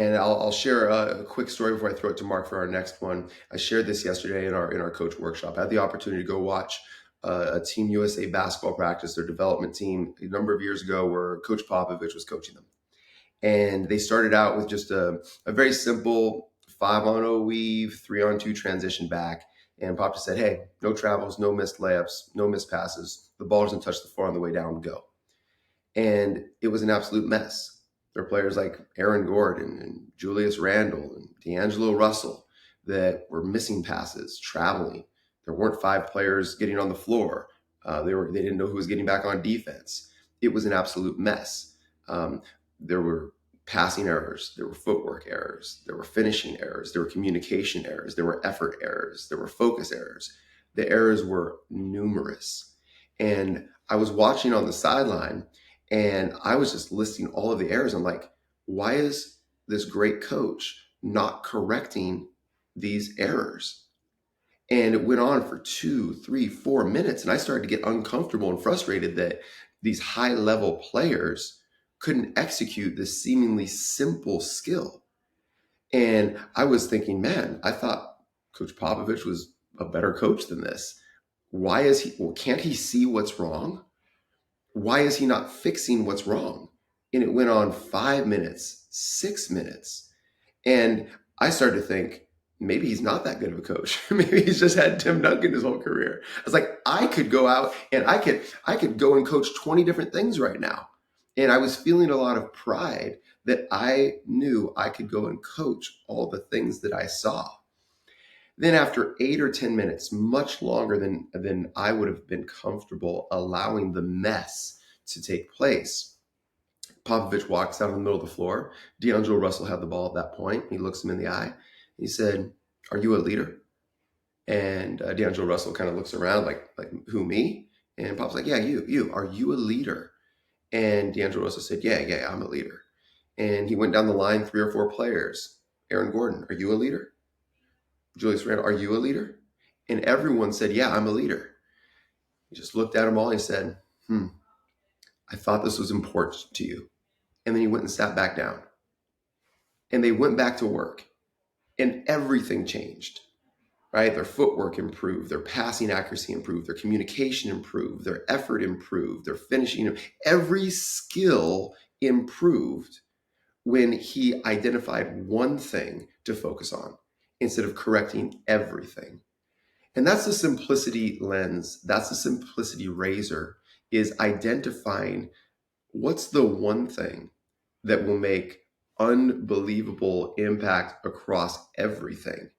And I'll share a quick story before I throw it to Mark for our next one. I shared this yesterday in our coach workshop. I had the opportunity to go watch a Team USA basketball practice, their development team, a number of years ago, where Coach Popovich was coaching them. And they started out with just a very simple 5-on-0 weave, 3-on-2 transition back. And Pop just said, hey, no travels, no missed layups, no missed passes. The ball doesn't touch the floor on the way down, go. And it was an absolute mess. There are players like Aaron Gordon and Julius Randle and D'Angelo Russell that were missing passes, traveling. There weren't 5 players getting on the floor. They didn't know who was getting back on defense. It was an absolute mess. There were passing errors, there were footwork errors, there were finishing errors, there were communication errors, there were effort errors, there were focus errors. The errors were numerous. And I was watching on the sideline, and I was just listing all of the errors. I'm like, why is this great coach not correcting these errors? And it went on for 2, 3, 4 minutes. And I started to get uncomfortable and frustrated that these high-level players couldn't execute this seemingly simple skill. And I was thinking, man, I thought Coach Popovich was a better coach than this. Why is he? Well, can't he see what's wrong? Why is he not fixing what's wrong? And it went on 5 minutes, 6 minutes. And I started to think, maybe he's not that good of a coach. Maybe he's just had Tim Duncan his whole career. I was like, I could go out and I could go and coach 20 different things right now. And I was feeling a lot of pride that I knew I could go and coach all the things that I saw. Then after 8 or 10 minutes, much longer than I would have been comfortable allowing the mess to take place, Popovich walks out in the middle of the floor. D'Angelo Russell had the ball at that point. He looks him in the eye. He said, are you a leader? And D'Angelo Russell kind of looks around like who, me? And Pop's like, yeah, you. Are you a leader? And D'Angelo Russell said, yeah, I'm a leader. And he went down the line, 3 or 4 players. Aaron Gordon, are you a leader? Julius Randle, are you a leader? And everyone said, yeah, I'm a leader. He just looked at them all and he said, I thought this was important to you. And then he went and sat back down. And they went back to work. And everything changed, right? Their footwork improved, their passing accuracy improved, their communication improved, their effort improved, their finishing, every skill improved when he identified one thing to focus on instead of correcting everything. And that's the simplicity lens. That's the simplicity razor, is identifying what's the one thing that will make unbelievable impact across everything.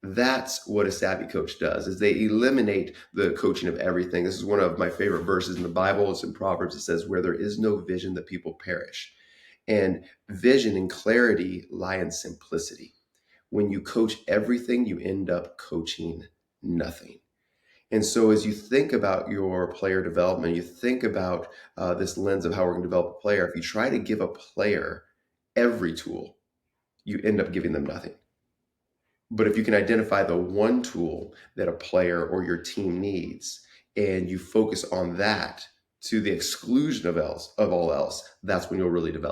That's what a SAVI coach does, is they eliminate the coaching of everything. This is one of my favorite verses in the Bible. It's in Proverbs. It says, where there is no vision, the people perish. And vision and clarity lie in simplicity. When you coach everything, you end up coaching nothing. And so as you think about your player development, you think about this lens of how we're going to develop a player, if you try to give a player every tool, you end up giving them nothing. But if you can identify the one tool that a player or your team needs, and you focus on that to the exclusion of all else, that's when you'll really develop.